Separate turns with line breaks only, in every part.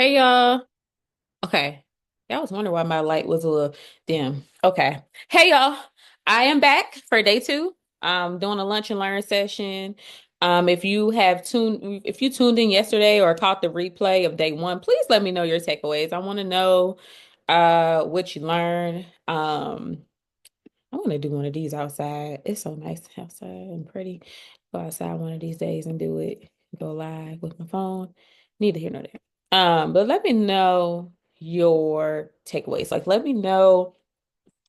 Hey y'all. Okay. Yeah, I was wondering why my light was a little dim. Okay. Hey y'all. I am back for day two. Doing a lunch and learn session. If you tuned in yesterday or caught the replay of day one, please let me know your takeaways. I want to know what you learned. I want to do one of these outside. It's so nice outside and pretty. Go outside one of these days and do it. Go live with my phone. Need to hear no that. But let me know your takeaways. Like, let me know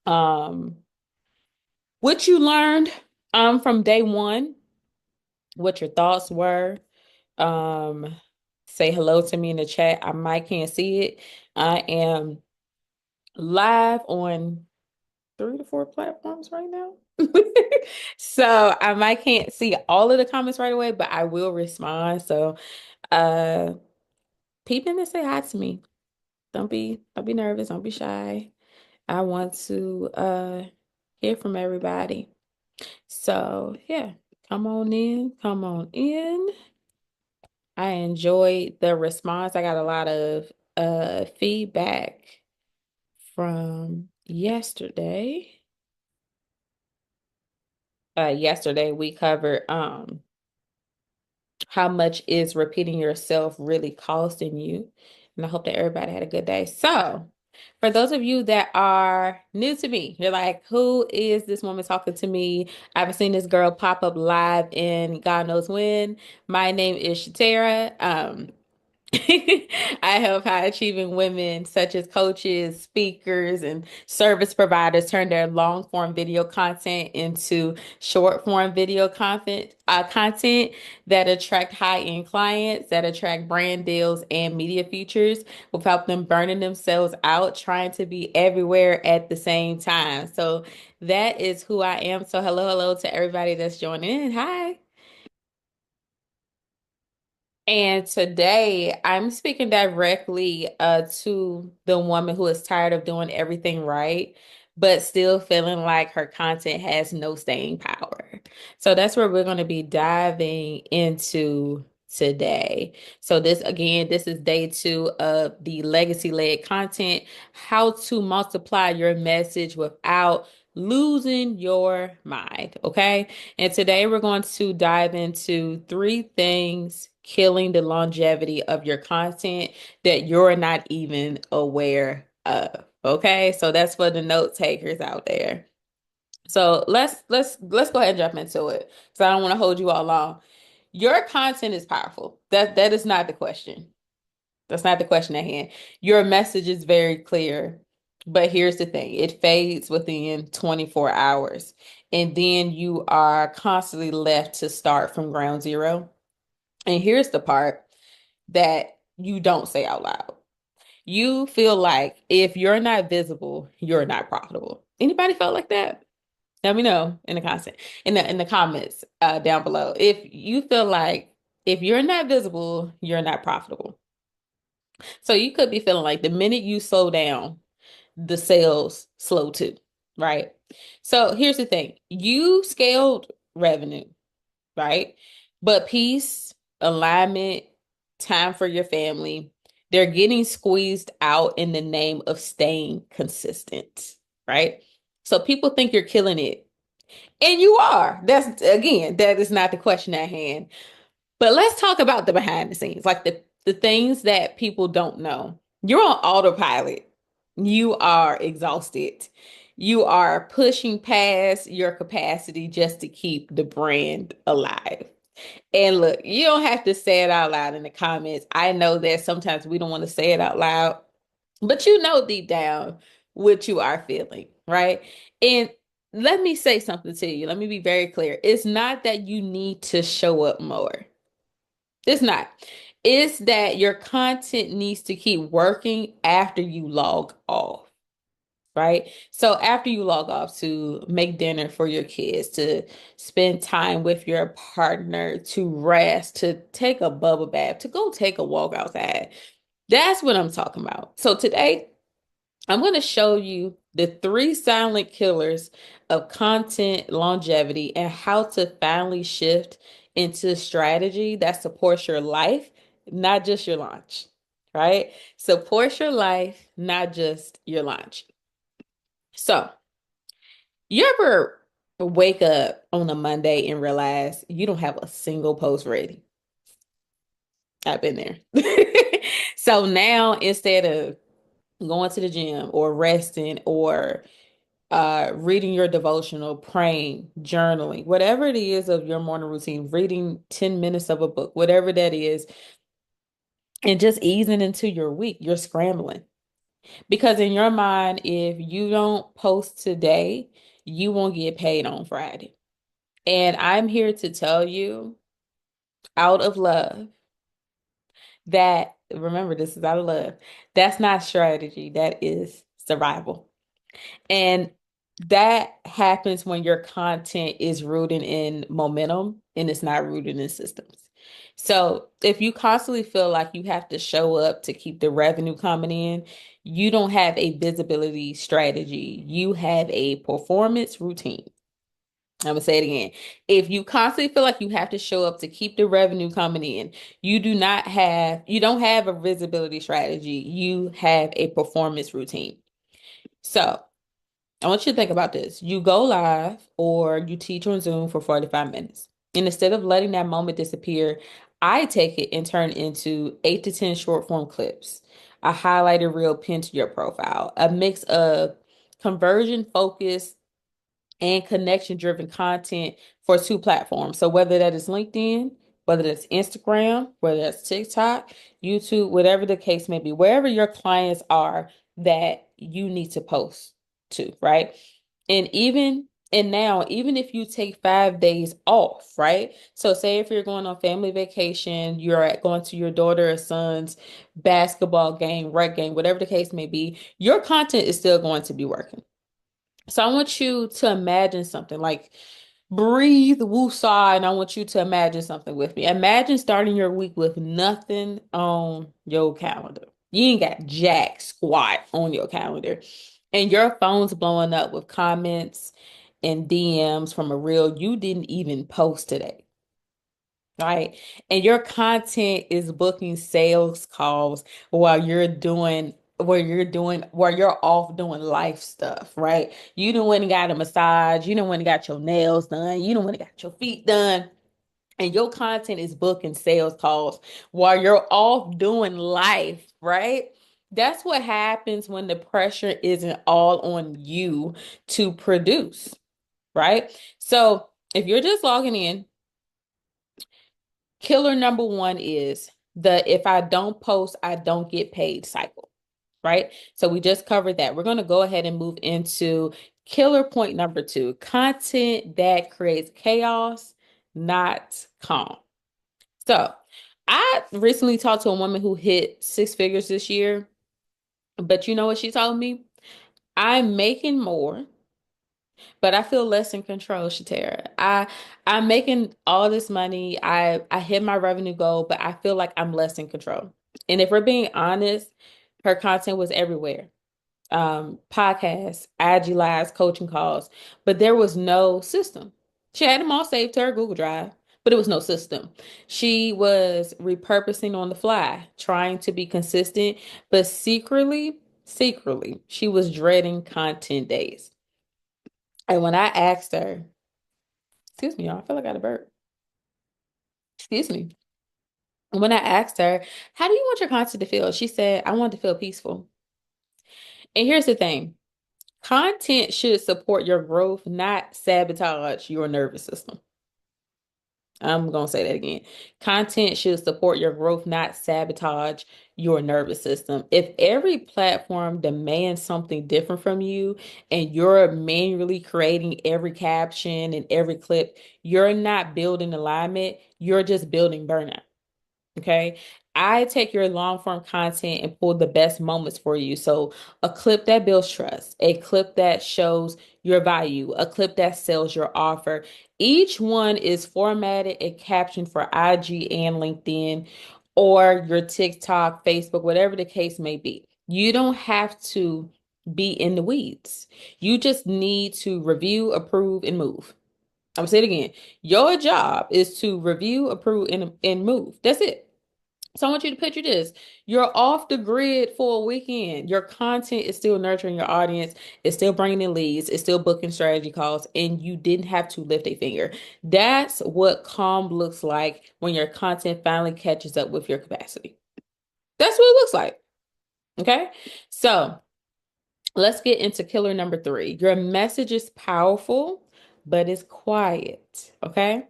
um what you learned from day one, what your thoughts were. Um, Say hello to me in the chat. I might can't see it. I am live on 3 to 4 platforms right now. So I might can't see all of the comments right away, but I will respond. So uh peep in and say hi to me. Don't be nervous, don't be shy. I want to hear from everybody. So yeah, come on in, come on in. I enjoyed the response. I got a lot of feedback from yesterday. Yesterday we covered how much is repeating yourself really costing you? And I hope that everybody had a good day. So, for those of you that are new to me, you're like, who is this woman talking to me? I haven't seen this girl pop up live in God knows when. My name is Shatera. I help high achieving women, such as coaches, speakers, and service providers, turn their long form video content into short form video content that attract high end clients, that attract brand deals and media features without them burning themselves out trying to be everywhere at the same time. So that is who I am. So hello to everybody that's joining in. Hi. And today I'm speaking directly to the woman who is tired of doing everything right, but still feeling like her content has no staying power. So that's where we're going to be diving into today. So this is day two of the legacy-led content, how to multiply your message without losing your mind. Okay. And today we're going to dive into three things killing the longevity of your content that you're not even aware of. Okay, so that's for the note takers out there. So let's go ahead and jump into it because I don't want to hold you all long. Your content is powerful. That is not the question. That's not the question at hand. Your message is very clear, but here's the thing, it fades within 24 hours, and then you are constantly left to start from ground zero. And here's the part that you don't say out loud. You feel like if you're not visible, you're not profitable. Anybody felt like that? Let me know in the content in the comments down below. If you feel like if you're not visible, you're not profitable. So you could be feeling like the minute you slow down, the sales slow too, right? So here's the thing. You scaled revenue, right? But peace, alignment, time for your family, they're getting squeezed out in the name of staying consistent, right? So people think you're killing it. And you are. That's again, that is not the question at hand. But let's talk about the behind the scenes, like the things that people don't know. You're on autopilot. You are exhausted. You are pushing past your capacity just to keep the brand alive. And look, you don't have to say it out loud in the comments. I know that sometimes we don't want to say it out loud, but you know deep down what you are feeling, right? And let me say something to you. Let me be very clear. It's not that you need to show up more. It's not. It's that your content needs to keep working after you log off, right? So after you log off to make dinner for your kids, to spend time with your partner, to rest, to take a bubble bath, to go take a walk outside. That's what I'm talking about. So today, I'm going to show you the three silent killers of content longevity and how to finally shift into strategy that supports your life, not just your launch. right? Support your life, not just your launch. So, you ever wake up on a Monday and realize you don't have a single post ready? I've been there. So now instead of going to the gym or resting or reading your devotional, praying, journaling, whatever it is of your morning routine, reading 10 minutes of a book, whatever that is, and just easing into your week, you're scrambling. Because in your mind, if you don't post today, you won't get paid on Friday. And I'm here to tell you, out of love, that remember, this is out of love. That's not strategy, that is survival. And that happens when your content is rooted in momentum and it's not rooted in systems. So if you constantly feel like you have to show up to keep the revenue coming in, you don't have a visibility strategy. You have a performance routine. I'm gonna say it again. If you constantly feel like you have to show up to keep the revenue coming in, you don't have a visibility strategy. You have a performance routine. So I want you to think about this. You go live or you teach on Zoom for 45 minutes. And instead of letting that moment disappear, I take it and turn it into 8 to 10 short form clips, a highlighted reel pinned to your profile, a mix of conversion focused and connection driven content for two platforms. So whether that is LinkedIn, whether that's Instagram, whether that's TikTok, YouTube, whatever the case may be, wherever your clients are that you need to post to, right? And now, even if you take 5 days off, right? So say if you're going on family vacation, going to your daughter or son's basketball game, rec game, whatever the case may be, your content is still going to be working. So I want you to imagine something like breathe, woosah, and I want you to imagine something with me. Imagine starting your week with nothing on your calendar. You ain't got jack squat on your calendar. And your phone's blowing up with comments and DMs from a reel you didn't even post today, right? And your content is booking sales calls while you're off doing life stuff, right? You done went and got a massage, you done went and got your nails done, you done went and got your feet done, and your content is booking sales calls while you're off doing life, right? That's what happens when the pressure isn't all on you to produce, right? So if you're just logging in, killer number one is the if I don't post, I don't get paid cycle, right? So we just covered that. We're going to go ahead and move into killer point number two, content that creates chaos, not calm. So I recently talked to a woman who hit 6 figures this year, but you know what she told me? I'm making more, but I feel less in control, Shatera. I'm making all this money. I hit my revenue goal, but I feel like I'm less in control. And if we're being honest, her content was everywhere. Podcasts, IG lives, coaching calls, but there was no system. She had them all saved to her Google Drive, but it was no system. She was repurposing on the fly, trying to be consistent, but secretly, she was dreading content days. And when I asked her, excuse me, y'all, I feel like I got a burp. Excuse me. When I asked her, how do you want your content to feel? She said, I want it to feel peaceful. And here's the thing. Content should support your growth, not sabotage your nervous system. I'm going to say that again. Content should support your growth, not sabotage your nervous system. If every platform demands something different from you and you're manually creating every caption and every clip, you're not building alignment, you're just building burnout. Okay. I take your long form content and pull the best moments for you. So, a clip that builds trust, a clip that shows your value, a clip that sells your offer. Each one is formatted and captioned for IG and LinkedIn or your TikTok, Facebook, whatever the case may be. You don't have to be in the weeds. You just need to review, approve, and move. I'm gonna say it again. Your job is to review, approve, and move. That's it. So I want you to picture this. You're off the grid for a weekend. Your content is still nurturing your audience. It's still bringing in leads. It's still booking strategy calls, and you didn't have to lift a finger. That's what calm looks like when your content finally catches up with your capacity. That's what it looks like. Okay. So let's get into killer number three. Your message is powerful, but it's quiet. Okay.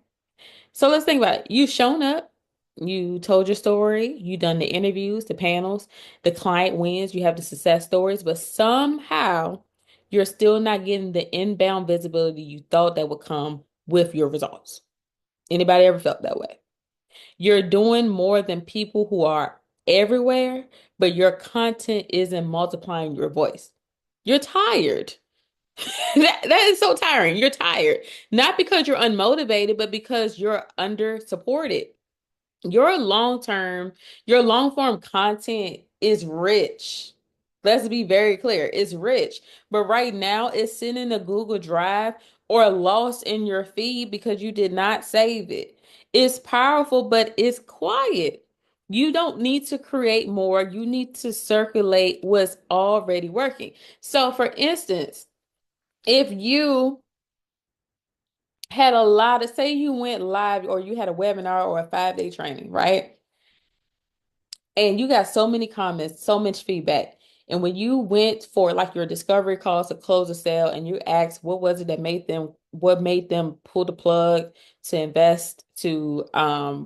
So let's think about it. You've shown up, you told your story, you done the interviews, the panels, the client wins, you have the success stories, but somehow you're still not getting the inbound visibility you thought that would come with your results. Anybody ever felt that way? You're doing more than people who are everywhere, but your content isn't multiplying your voice. You're tired. That is so tiring. You're tired. Not because you're unmotivated, but because you're under supported. Your long term, your long form content is rich. Let's be very clear. It's rich. But right now it's sitting in a Google Drive or lost in your feed because you did not save it. It's powerful, but it's quiet. You don't need to create more. You need to circulate what's already working. So, for instance, if you had a lot of, say you went live or you had a webinar or a 5-day training, right? And you got so many comments, so much feedback. And when you went for like your discovery calls to close a sale and you asked what was it that made them, what made them pull the plug to invest, to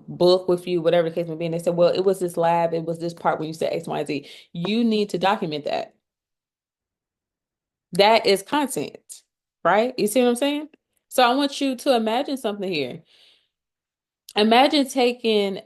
book with you, whatever the case may be. And they said, well, it was this lab, it was this part when you said X, Y, Z. You need to document that. That is content, right? You see what I'm saying? So I want you to imagine something here. Imagine taking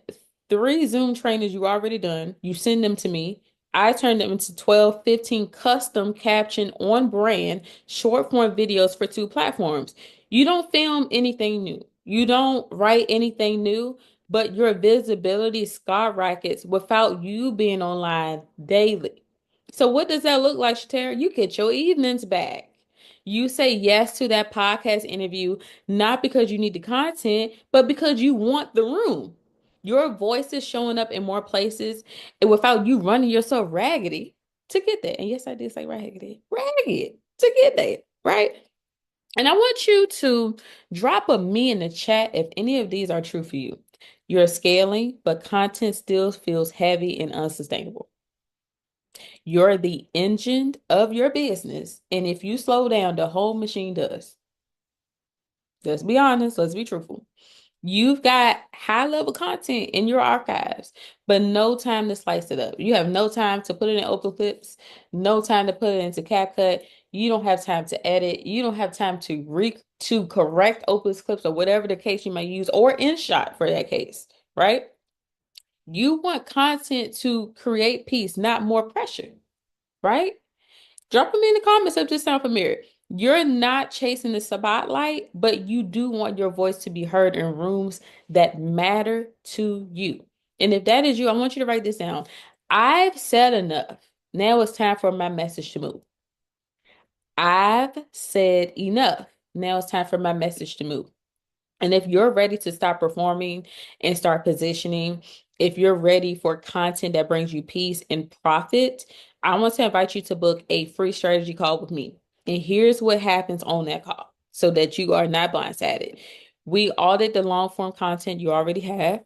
three Zoom trainings you already done, you send them to me. I turn them into 12, 15 custom caption on brand short form videos for two platforms. You don't film anything new. You don't write anything new, but your visibility skyrockets without you being online daily. So what does that look like, Shatera? You get your evenings back. You say yes to that podcast interview not because you need the content, but because you want the room. Your voice is showing up in more places and without you running yourself raggedy to get there. And yes, I did say raggedy, ragged to get there, right? And I want you to drop a me in the chat if any of these are true for you. You're scaling, but content still feels heavy and unsustainable. You're the engine of your business. And if you slow down, the whole machine does. Let's be honest, let's be truthful. You've got high level content in your archives, but no time to slice it up. You have no time to put it in Open Clips, no time to put it into CapCut. You don't have time to edit. You don't have time to correct Open Clips or whatever the case you may use, or InShot for that case, right? You want content to create peace, not more pressure, right? Drop them in the comments if this sound familiar. You're not chasing the spotlight, but you do want your voice to be heard in rooms that matter to you. And if that is you, I want you to write this down. I've said enough. Now it's time for my message to move. I've said enough. Now it's time for my message to move. And if you're ready to stop performing and start positioning, if you're ready for content that brings you peace and profit, I want to invite you to book a free strategy call with me. And here's what happens on that call so that you are not blindsided. We audit the long form content you already have.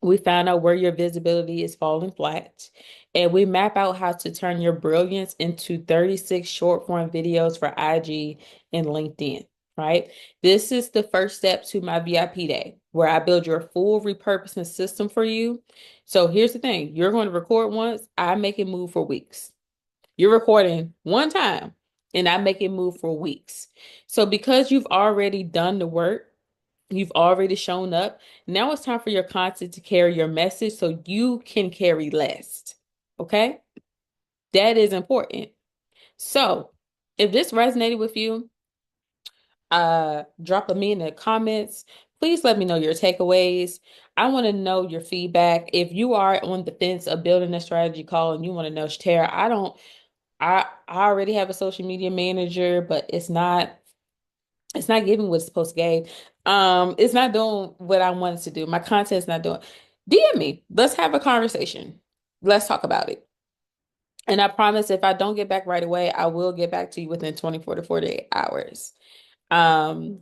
We found out where your visibility is falling flat, and we map out how to turn your brilliance into 36 short form videos for IG and LinkedIn, right? This is the first step to my VIP day where I build your full repurposing system for you. So here's the thing, you're going to record once, I make it move for weeks. You're recording one time, and I make it move for weeks. So because you've already done the work, you've already shown up. Now it's time for your content to carry your message so you can carry less. Okay? That is important. So, if this resonated with you, drop a me in the comments. Please let me know your takeaways. I want to know your feedback. If you are on the fence of building a strategy call and you want to know, Tara, I already have a social media manager, but it's not giving what it's supposed to give. It's not doing what I wanted to do. My content's not doing. DM me. Let's have a conversation. Let's talk about it. And I promise if I don't get back right away, I will get back to you within 24 to 48 hours. Um,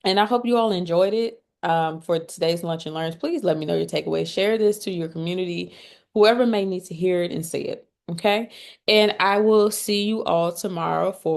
and I hope you all enjoyed it. For today's lunch and learns, please let me know your takeaways. Share this to your community, whoever may need to hear it and see it. Okay. And I will see you all tomorrow for